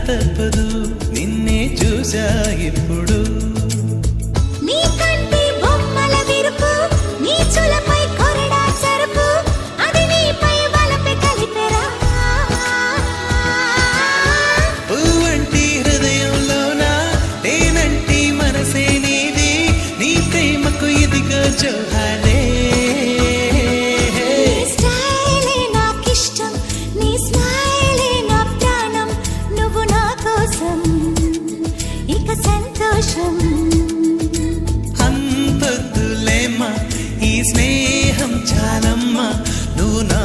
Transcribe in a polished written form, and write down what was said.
తప్పదు నిన్నే చూసా ఇప్పుడు నీ కంటి బొమ్మల విరుపు నీ చులపై కొరడా సరుపు అది నీపై వలపే కలిపెరా పువ్వంటి హృదయంలోన తేనంటి మనసే నీది నీ ప్రేమకు ఇదిగో జోహారే నీ స్టైలే నాకిష్టం నీ స్మైలే నా ప్రాణం నువ్వు నా కోసం ఇక సంతోషం అంతొద్దులేమ్మా ఈ స్నేహం చాలమ్మా నువ్వు నా